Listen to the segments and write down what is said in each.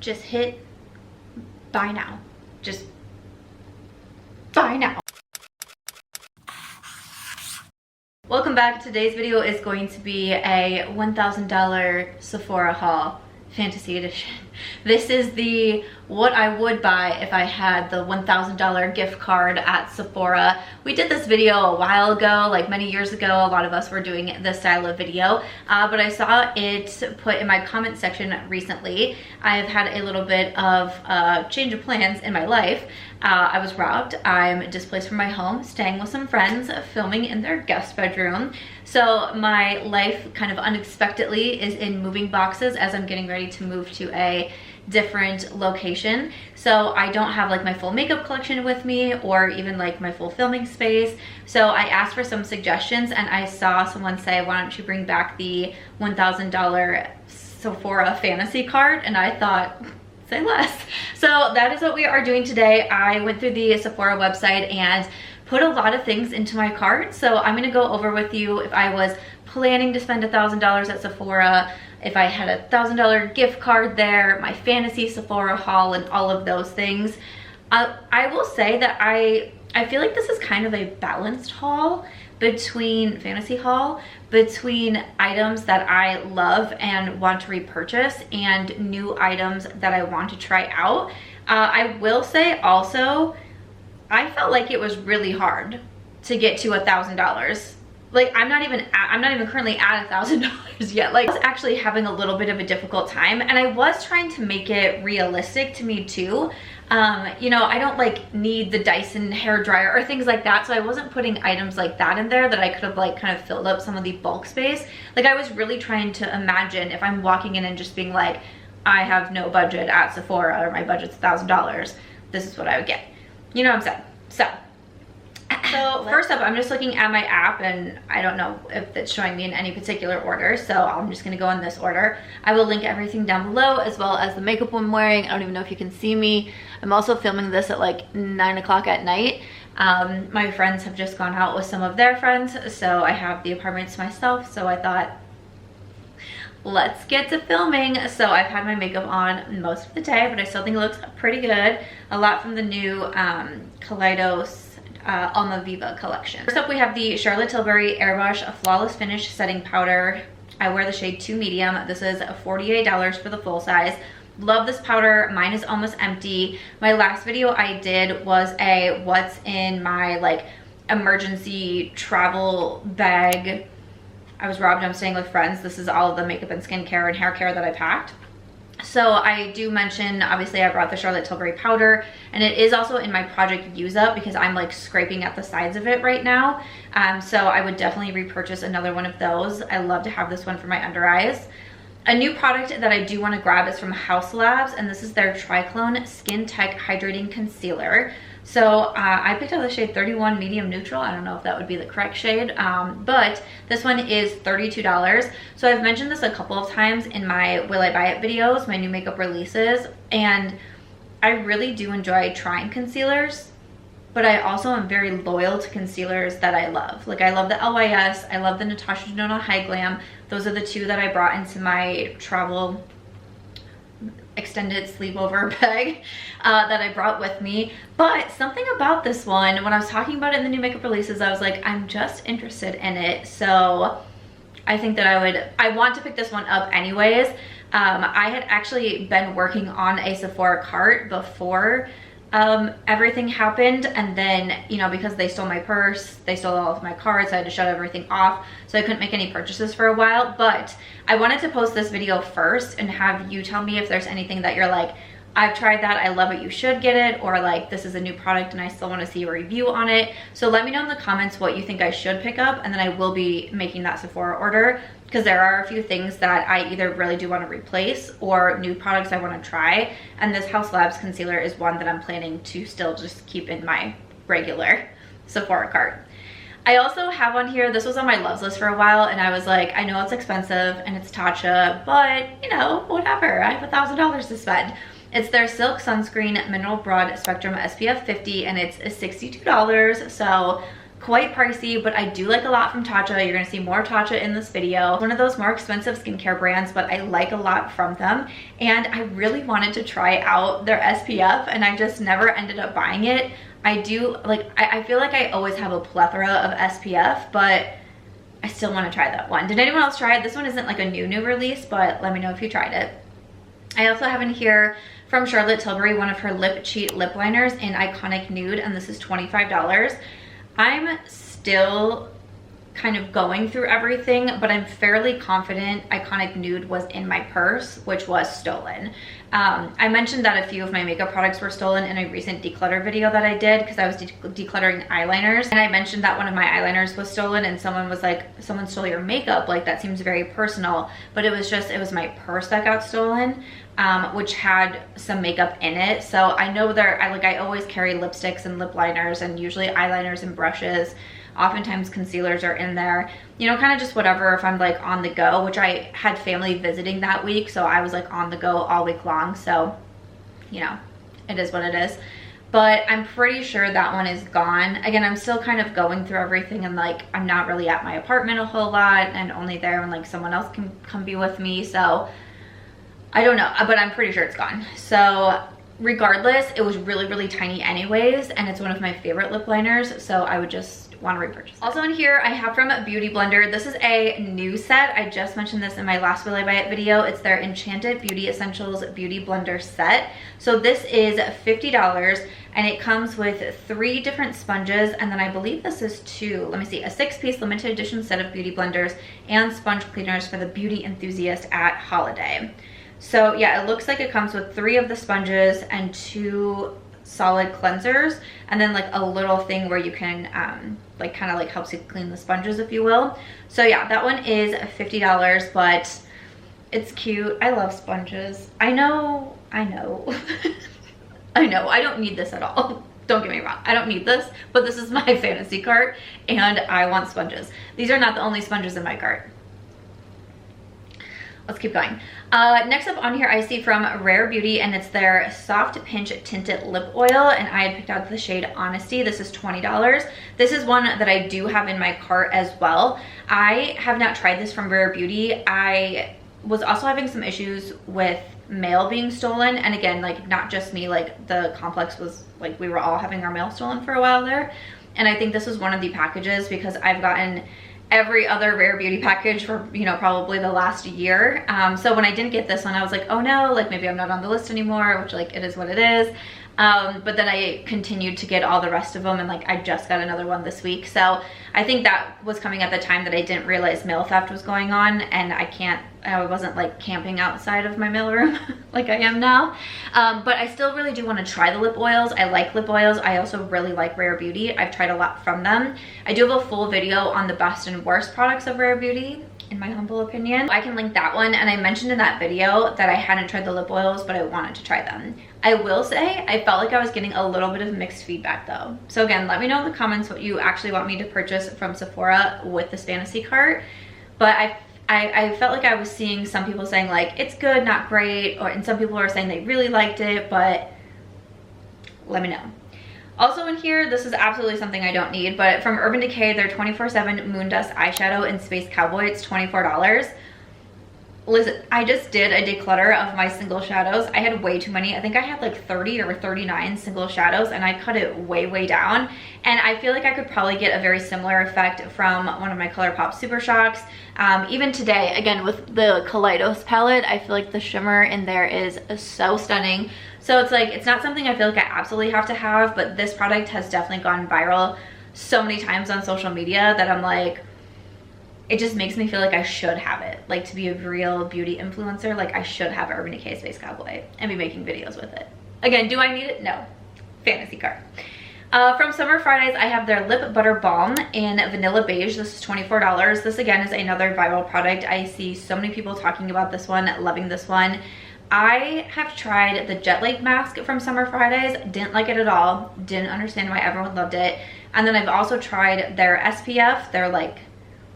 just hit buy now. Just buy now. Welcome back. Today's video is going to be a $1,000 Sephora haul, fantasy edition. This is the what I would buy if I had the $1,000 gift card at Sephora. We did this video a while ago, like many years ago. A lot of us were doing this style of video, but I saw it put in my comment section recently. I've had a little bit of change of plans in my life. I was robbed. I'm displaced from my home, staying with some friends, filming in their guest bedroom. So my life kind of unexpectedly is in moving boxes as I'm getting ready to move to a different location. So I don't have like my full makeup collection with me or even like my full filming space. So I asked for some suggestions and I saw someone say, why don't you bring back the $1,000 Sephora fantasy card? And I thought, say less. So that is what we are doing today. I went through the Sephora website and put a lot of things into my cart. So I'm gonna go over with you if I was planning to spend $1,000 at Sephora, if I had a $1,000 gift card there, my fantasy Sephora haul, and all of those things. I will say that I feel like this is kind of a balanced haul between fantasy haul, between items that I love and want to repurchase and new items that I want to try out. I will say also, I felt like it was really hard to get to $1,000. Like I'm not even currently at $1,000 yet. Like I was actually having a little bit of a difficult time, and I was trying to make it realistic to me too. You know, I don't like need the Dyson hair dryer or things like that, so I wasn't putting items like that in there that I could have like kind of filled up some of the bulk space. Like I was really trying to imagine if I'm walking in and just being like, I have no budget at Sephora, or my budget's $1,000, this is what I would get. You know what I'm saying? So first up, I'm just looking at my app and I don't know if it's showing me in any particular order, so I'm just gonna go in this order. I will link everything down below as well as the makeup I'm wearing. I don't even know if you can see me. I'm also filming this at like 9 o'clock at night. My friends have just gone out with some of their friends, so I have the apartment to myself, so I thought, let's get to filming. So I've had my makeup on most of the day, but I still think it looks pretty good. A lot from the new Kaleidos Alma Viva collection. First up, we have the Charlotte Tilbury Airbrush Flawless Finish Setting Powder. I wear the shade 2 Medium. This is $48 for the full size. Love this powder. Mine is almost empty. My last video I did was a what's in my like emergency travel bag. I was robbed, I'm staying with friends. This is all of the makeup and skincare and hair care that I packed. So I do mention, obviously I brought the Charlotte Tilbury powder, and it is also in my project use up because I'm like scraping at the sides of it right now. So I would definitely repurchase another one of those. I love to have this one for my under eyes. A new product that I do want to grab is from Haus, and this is their Triclone Skin Tech Hydrating Concealer. So I picked up the shade 31 Medium Neutral. I don't know if that would be the correct shade, but this one is $32. So I've mentioned this a couple of times in my Will I Buy It videos, my new makeup releases, and I really do enjoy trying concealers, but I also am very loyal to concealers that I love. Like I love the LYS, I love the Natasha Denona High Glam. Those are the two that I brought into my travel extended sleepover bag that I brought with me. But something about this one, when I was talking about it in the new makeup releases, I was like, I'm just interested in it. So I think that I want to pick this one up anyways. I had actually been working on a Sephora cart before everything happened, and then, you know, because they stole my purse, they stole all of my cards, I had to shut everything off, so I couldn't make any purchases for a while. But I wanted to post this video first and have you tell me if there's anything that you're like, I've tried that, I love it, you should get it, or like this is a new product and I still want to see a review on it. So let me know in the comments what you think I should pick up, and then I will be making that Sephora order, because there are a few things that I either really do want to replace or new products I want to try, and this Haus Labs concealer is one that I'm planning to still just keep in my regular Sephora cart. I also have on here, this was on my loves list for a while, and I was like, I know it's expensive and it's Tatcha, but you know, whatever, I have $1,000 to spend. It's their Silk Sunscreen Mineral Broad Spectrum SPF 50, and it's $62. So quite pricey, but I do like a lot from Tatcha. You're gonna see more Tatcha in this video. One of those more expensive skincare brands, but I like a lot from them. And I really wanted to try out their SPF and I just never ended up buying it. I do, like, I feel like I always have a plethora of SPF, but I still want to try that one. Did anyone else try it? This one isn't like a new release, but let me know if you tried it. I also have in here from Charlotte Tilbury one of her Lip Cheat lip liners in Iconic Nude, and this is $25. I'm still kind of going through everything, but I'm fairly confident Iconic Nude was in my purse, which was stolen. I mentioned that a few of my makeup products were stolen in a recent declutter video that I did because I was decluttering eyeliners, and I mentioned that one of my eyeliners was stolen and someone was like, someone stole your makeup, like that seems very personal, but it was my purse that got stolen, which had some makeup in it. So I know I always carry lipsticks and lip liners and usually eyeliners and brushes. Oftentimes concealers are in there, you know, kind of just whatever if I'm like on the go, which I had family visiting that week, so I was like on the go all week long, so you know, it is what it is. But I'm pretty sure that one is gone. Again, I'm still kind of going through everything and like I'm not really at my apartment a whole lot and only there when like someone else can come be with me, so I don't know, but I'm pretty sure it's gone. So regardless, it was really tiny anyways, and it's one of my favorite lip liners, so I would just want to repurchase. Also in here I have from Beauty Blender. This is a new set. I just mentioned this in my last Will I Buy It video. It's their Enchanted Beauty Essentials Beauty Blender set. So this is $50 and it comes with 3 different sponges, and then I believe this is 2, let me see, a 6-piece limited edition set of beauty blenders and sponge cleaners for the beauty enthusiast at holiday. So yeah, it looks like it comes with 3 of the sponges and 2 solid cleansers, and then like a little thing where you can like kind of like helps you clean the sponges, if you will. So yeah, that one is $50, but it's cute. I love sponges. I know I know I don't need this at all. Don't get me wrong, I don't need this, but this is my fantasy cart and I want sponges. These are not the only sponges in my cart. Let's keep going. Next up on here I see from Rare Beauty, and it's their Soft Pinch Tinted Lip Oil, and I had picked out the shade Honesty. This is $20. This is one that I do have in my cart as well. I have not tried this from Rare Beauty. I was also having some issues with mail being stolen, and again, like not just me, like the complex was like, we were all having our mail stolen for a while there, and I think this was one of the packages because I've gotten every other Rare Beauty package for, you know, probably the last year. So when I didn't get this one, I was like, oh no, like maybe I'm not on the list anymore, which like it is what it is. But then I continued to get all the rest of them, and like I just got another one this week. So I think that was coming at the time that I didn't realize mail theft was going on, and I wasn't like camping outside of my mailroom like I am now. But I still really do want to try the lip oils. I like lip oils. I also really like Rare Beauty. I've tried a lot from them. I do have a full video on the best and worst products of Rare Beauty, in my humble opinion. I can link that one, and I mentioned in that video that I hadn't tried the lip oils, but I wanted to try them. I will say I felt like I was getting a little bit of mixed feedback though. So again, let me know in the comments what you actually want me to purchase from Sephora with this fantasy cart. But I felt like I was seeing some people saying like it's good, not great, and some people are saying they really liked it, but let me know. Also in here, this is absolutely something I don't need, but from Urban Decay, their 24/7 Moondust eyeshadow in Space Cowboy, it's $24. Listen, I just did a declutter of my single shadows. I had way too many. I think I had like 30 or 39 single shadows, and I cut it way down. And I feel like I could probably get a very similar effect from one of my ColourPop Super Shocks. Even today, again, with the Kaleidos palette, I feel like the shimmer in there is so stunning. So it's like, it's not something I feel like I absolutely have to have, but this product has definitely gone viral so many times on social media that I'm like, it just makes me feel like I should have it. Like, to be a real beauty influencer, like I should have Urban Decay Space Cowboy and be making videos with it. Again, do I need it? No. Fantasy cart. From Summer Fridays, I have their Lip Butter Balm in Vanilla Beige. This is $24. This again is another viral product. I see so many people talking about this one, loving this one. I have tried the Jet Lag mask from Summer Fridays, didn't like it at all, didn't understand why everyone loved it. And then I've also tried their SPF, their like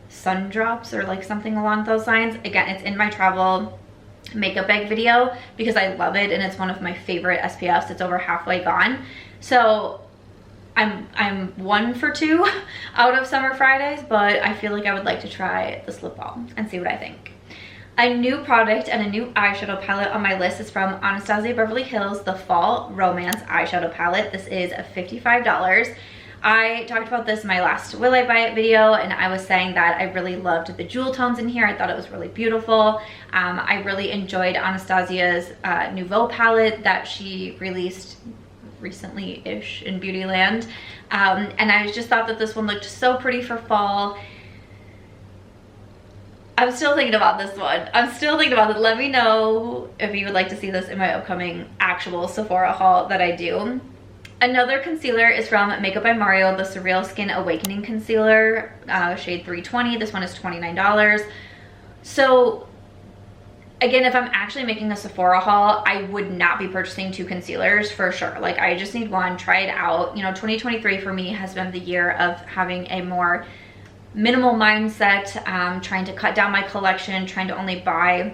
sun drops or like something along those lines. Again, it's in my travel makeup bag video because I love it and it's one of my favorite SPFs. It's over halfway gone. So I'm 1 for 2 out of Summer Fridays, but I feel like I would like to try this lip balm and see what I think. A new product and a new eyeshadow palette on my list is from Anastasia Beverly Hills, the Fall Romance eyeshadow palette. This is $55. I talked about this in my last Will I Buy It video, and I was saying that I really loved the jewel tones in here. I thought it was really beautiful. I really enjoyed Anastasia's Nouveau palette that she released recently-ish in Beautyland. And I just thought that this one looked so pretty for fall. I'm still thinking about this one. I'm still thinking about it. Let me know if you would like to see this in my upcoming actual Sephora haul that I do. Another concealer is from Makeup by Mario, the Surreal Skin Awakening Concealer, shade 320. This one is $29. So again, if I'm actually making a Sephora haul, I would not be purchasing 2 concealers for sure. Like, I just need one, try it out. You know, 2023 for me has been the year of having a more minimal mindset, trying to cut down my collection, trying to only buy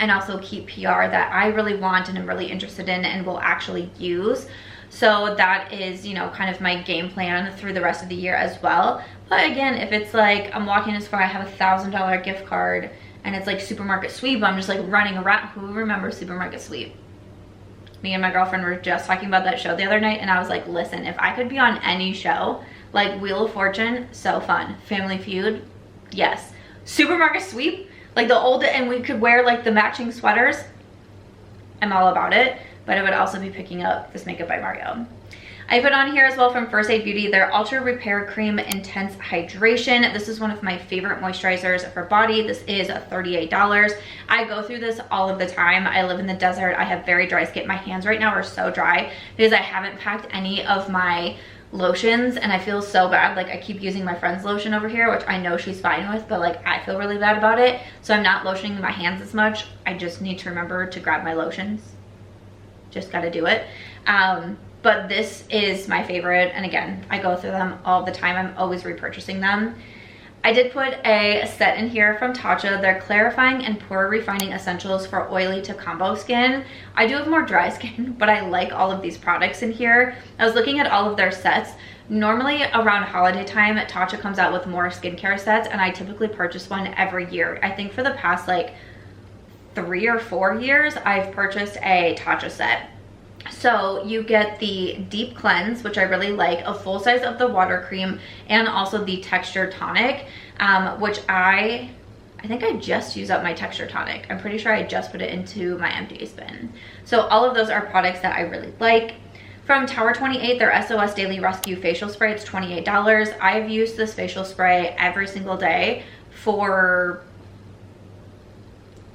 and also keep PR that I really want and I'm really interested in and will actually use. So that is, you know, kind of my game plan through the rest of the year as well. But again, if it's like I'm walking in Sephora, I have a $1,000 gift card and it's like Supermarket Sweep, I'm just like running around. Who remembers Supermarket Sweep? Me and my girlfriend were just talking about that show the other night, and I was like, listen, if I could be on any show, like Wheel of Fortune, so fun. Family Feud, yes. Supermarket Sweep, like the old, and we could wear like the matching sweaters. I'm all about it, but I would also be picking up this Makeup by Mario. I put on here as well from First Aid Beauty their Ultra Repair Cream Intense Hydration. This is one of my favorite moisturizers for body. This is $38. I go through this all of the time. I live in the desert. I have very dry skin. My hands right now are so dry because I haven't packed any of my lotions, and I feel so bad. Like, I keep using my friend's lotion over here, which I know she's fine with, but like I feel really bad about it. So I'm not lotioning my hands as much. I just need to remember to grab my lotions. Just gotta do it. But this is my favorite, and again, I go through them all the time. I'm always repurchasing them. I did put a set in here from Tatcha. They're clarifying and pore refining essentials for oily to combo skin. I do have more dry skin, but I like all of these products in here. I was looking at all of their sets. Normally around holiday time, Tatcha comes out with more skincare sets, and I typically purchase one every year. I think for the past like 3 or 4 years, I've purchased a Tatcha set. So you get the deep cleanse, which I really like, a full size of the water cream, and also the texture tonic, which I think I just used up my texture tonic. I'm pretty sure I just put it into my empties bin. So all of those are products that I really like. From Tower 28, their SOS Daily Rescue Facial Spray, it's $28. I've used this facial spray every single day for,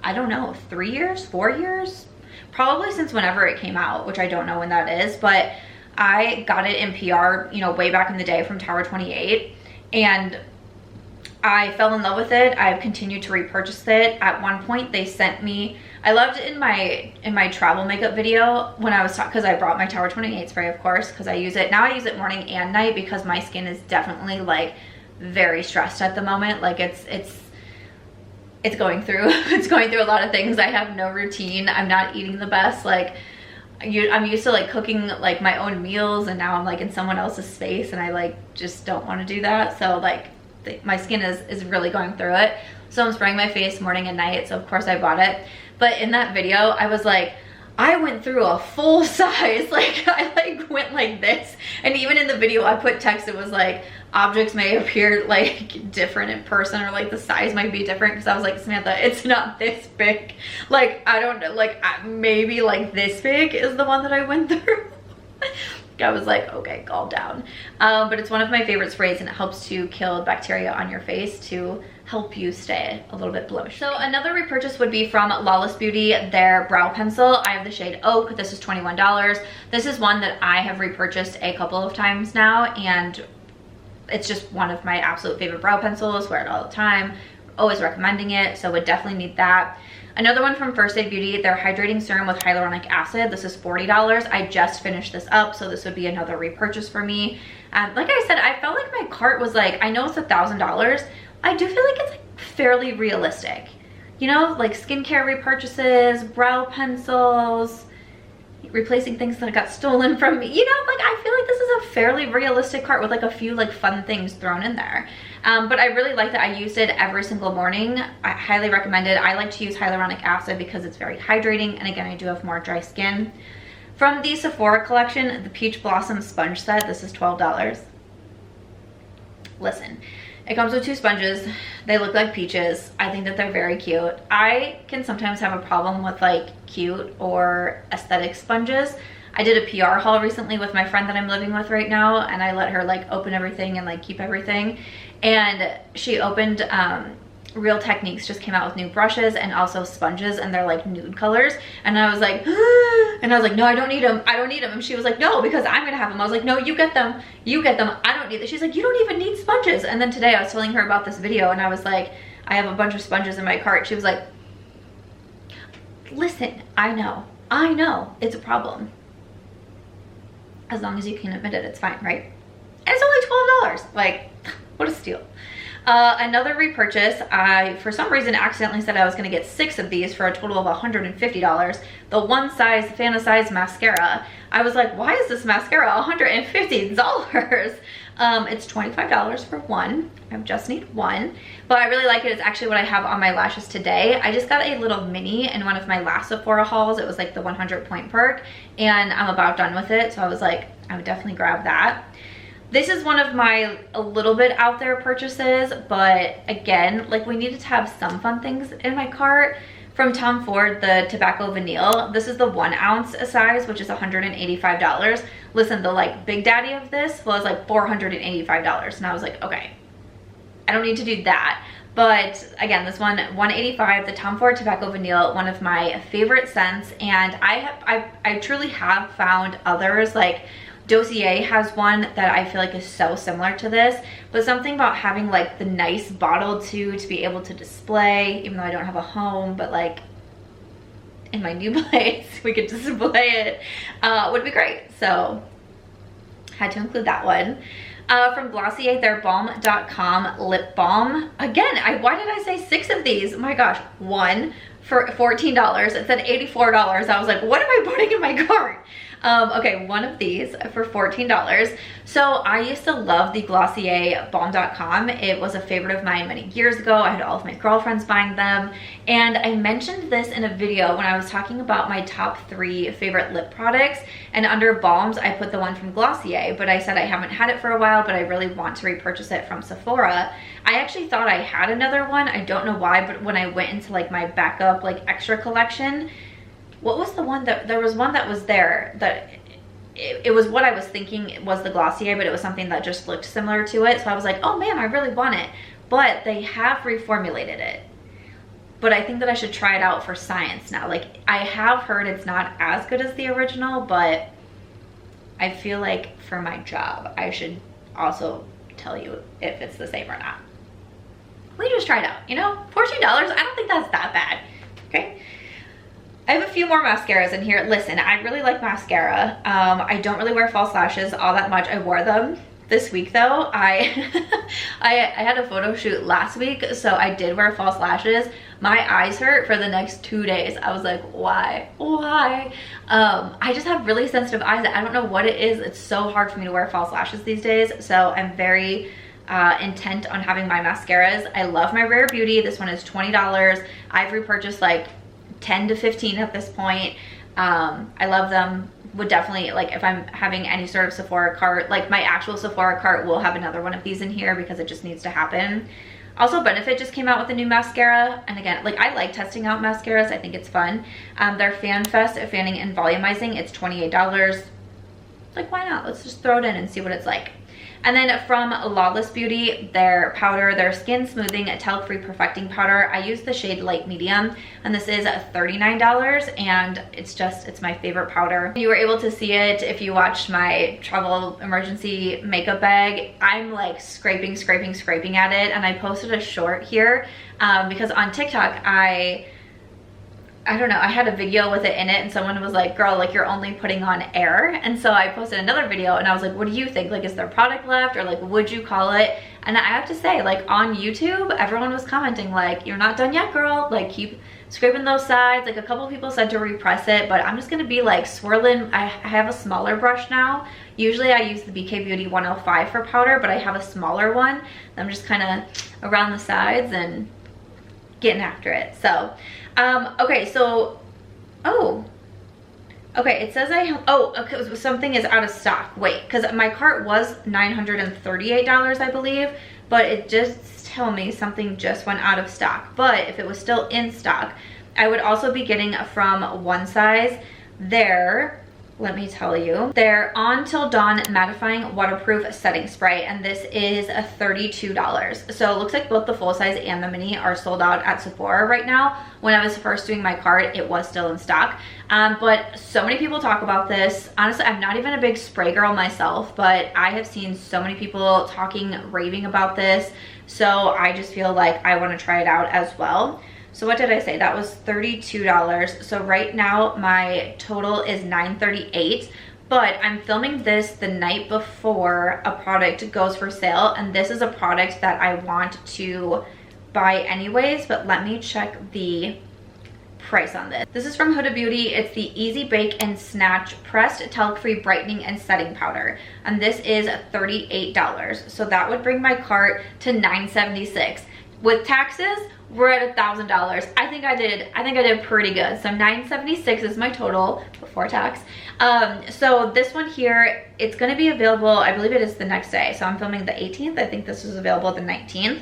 I don't know, 3 years, 4 years? Probably since whenever it came out, which I don't know when that is, but I got it in PR, you know, way back in the day from Tower 28, and I fell in love with it. I've continued to repurchase it. At one point they sent me, I loved it in my travel makeup video when I was talking, because I brought my Tower 28 spray, of course, because I use it now. I use it morning and night because my skin is definitely like very stressed at the moment. Like it's going through a lot of things. I have no routine. I'm not eating the best. Like I'm used to like cooking like my own meals, and now I'm like in someone else's space, and I like just don't want to do that. So like my skin is really going through it. So I'm spraying my face morning and night, so of course I bought it. But in that video I was like, I went through a full size, like I like went like this, and even in the video I put text. It was like, objects may appear like different in person, or like the size might be different, because I was like, Samantha, it's not this big. Like, I don't know, like maybe like this big is the one that I went through. I was like, okay, calm down. But it's one of my favorite sprays, and it helps to kill bacteria on your face to help you stay a little bit blemished. So another repurchase would be from Lawless Beauty, their brow pencil. I have the shade Oak. This is $21. This is one that I have repurchased a couple of times now, and it's just one of my absolute favorite brow pencils. Wear it all the time, always recommending it, so would definitely need that. Another one from First Aid Beauty, their hydrating serum with hyaluronic acid. This is $40. I just finished this up, so this would be another repurchase for me. Like I said, I felt like my cart was like, I know it's $1,000. I do feel like it's like fairly realistic. You know, like skincare repurchases, brow pencils, replacing things that got stolen from me. You know, like I feel like this is a fairly realistic cart with like a few like fun things thrown in there. But I really like that. I used it every single morning. I highly recommend it. I like to use hyaluronic acid because it's very hydrating, and again, I do have more dry skin. From the Sephora collection, the Peach Blossom Sponge Set, this is $12. Listen, it comes with 2 sponges. They look like peaches. I think that they're very cute. I can sometimes have a problem with like cute or aesthetic sponges. I did a PR haul recently with my friend that I'm living with right now, and I let her like open everything and like keep everything. And she opened, Real Techniques just came out with new brushes and also sponges, and they're like nude colors. And I was like, no, I don't need them. I don't need them. And she was like, no, because I'm gonna have them. I was like, no, you get them. You get them. I don't need them. She's like, you don't even need sponges. And then today I was telling her about this video, and I was like, I have a bunch of sponges in my cart. She was like, listen, I know, it's a problem. As long as you can admit it, it's fine, right? And it's only $12. Like, what a steal. Another repurchase, I for some reason accidentally said I was going to get 6 of these for a total of $150. The One Size Size Mascara. I was like, why is this mascara $150? It's $25 for one. I just need one, but I really like it. It's actually what I have on my lashes today. I just got a little mini in one of my last Sephora hauls. It was like the 100 point perk, and I'm about done with it, so I was like, I would definitely grab that. This is one of my a little bit out there purchases, but again, like we needed to have some fun things in my cart. From Tom Ford, the Tobacco Vanille. This is the 1 ounce size, which is $185. Listen, the like big daddy of this was like $485, and I was like, okay, I don't need to do that. But again, this one, $185, the Tom Ford Tobacco Vanille, one of my favorite scents, and I truly have found others. Like Dossier has one that I feel like is so similar to this, but something about having like the nice bottle too to be able to display, even though I don't have a home, but like in my new place we could display it, would be great. So had to include that one. From Glossier, their Balm.com lip balm. Again, why did I say 6 of these? Oh my gosh, one for $14. It said $84. I was like, what am I putting in my cart? Okay, one of these for $14. So I used to love the Glossier Balm.com. It was a favorite of mine many years ago. I had all of my girlfriends buying them. And I mentioned this in a video when I was talking about my top 3 favorite lip products. And under balms, I put the one from Glossier, but I said I haven't had it for a while, but I really want to repurchase it from Sephora. I actually thought I had another one. I don't know why, but when I went into like my backup, like extra collection, what was the one that, there was one that was there that it was what I was thinking was the Glossier, but it was something that just looked similar to it. So I was like, oh man, I really want it. But they have reformulated it. But I think that I should try it out for science now. Like I have heard it's not as good as the original, but I feel like for my job, I should also tell you if it's the same or not. We just try it out, you know? $14, I don't think that's that bad, okay? I have a few more mascaras in here. Listen, I really like mascara. I don't really wear false lashes all that much. I wore them this week though. I had a photo shoot last week, so I did wear false lashes. My eyes hurt for the next 2 days. I was like, why? I just have really sensitive eyes. I don't know what it is. It's so hard for me to wear false lashes these days, so I'm very intent on having my mascaras. I love my Rare Beauty. This one is $20. I've repurchased like 10 to 15 at this point. I love them. Would definitely, like if I'm having any sort of Sephora cart, like my actual Sephora cart will have another one of these in here because it just needs to happen. Also, Benefit just came out with a new mascara, and again, like I like testing out mascaras. I think it's fun. Their Fan Fest Fanning and Volumizing, it's $28. Like why not? Let's just throw it in and see what it's like. And then from Lawless Beauty, their powder, their skin smoothing talc-free perfecting powder. I use the shade light medium, and this is $39, and it's my favorite powder. You were able to see it if you watched my travel emergency makeup bag. I'm like scraping at it, and I posted a short here because on TikTok, I don't know, I had a video with it in it and someone was like, girl, like you're only putting on air. And so I posted another video and I was like, what do you think? Like, is there product left, or like, would you call it? And I have to say, like on YouTube, everyone was commenting like, you're not done yet, girl. Like keep scraping those sides. Like a couple people said to repress it, but I'm just gonna be like swirling. I have a smaller brush now. Usually I use the BK Beauty 105 for powder, but I have a smaller one. I'm just kind of around the sides and getting after it. So okay, so okay, it says okay, something is out of stock. Wait, because my cart was $938, I believe, but it just told me something just went out of stock. But if it was still in stock, I would also be getting from One Size their, let me tell you, their On Till Dawn Mattifying Waterproof Setting Spray, and this is $32. So it looks like both the full size and the mini are sold out at Sephora right now. When I was first doing my cart, it was still in stock. But so many people talk about this. Honestly, I'm not even a big spray girl myself, but I have seen so many people talking, raving about this. So I just feel like I want to try it out as well. So what did I say? That was $32. So right now my total is $938, but I'm filming this the night before a product goes for sale, and this is a product that I want to buy anyways, but let me check the price on this. This is from Huda Beauty. It's the Easy Bake and Snatch Pressed Talc-Free Brightening and Setting Powder, and this is $38. So that would bring my cart to $976. With taxes, we're at $1,000. I think I did pretty good. So $976 is my total before tax. So this one here, it's gonna be available, I believe it is the next day. So I'm filming the 18th. I think this was available the 19th.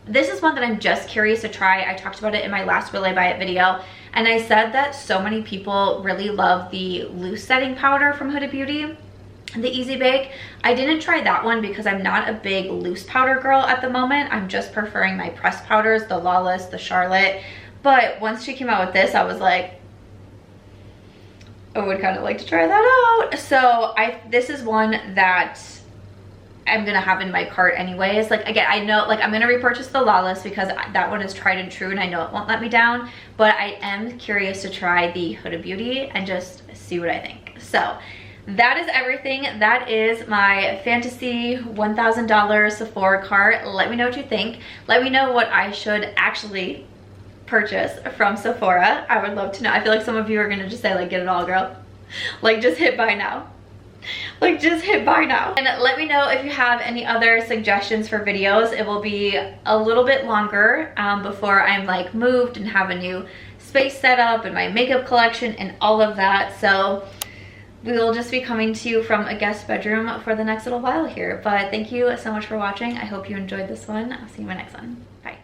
This is one that I'm just curious to try. I talked about it in my last Will I Buy It video, and I said that so many people really love the loose setting powder from Huda Beauty, the Easy Bake. I didn't try that one because I'm not a big loose powder girl at the moment. I'm just preferring my pressed powders, the Lawless, the Charlotte. But once she came out with this, I was like, I would kind of like to try that out. So this is one that I'm gonna have in my cart anyways. Like again, I know like I'm gonna repurchase the Lawless because that one is tried and true and I know it won't let me down, but I am curious to try the Huda Beauty and just see what I think. So that is everything. That is my fantasy $1,000 Sephora cart. Let me know what you think. Let me know what I should actually purchase from Sephora. I would love to know. I feel like some of you are gonna just say like, get it all, girl. Like just hit buy now. Like just hit buy now. And let me know if you have any other suggestions for videos. It will be a little bit longer before I'm like moved and have a new space set up and my makeup collection and all of that. So we will just be coming to you from a guest bedroom for the next little while here. But thank you so much for watching. I hope you enjoyed this one. I'll see you in my next one. Bye.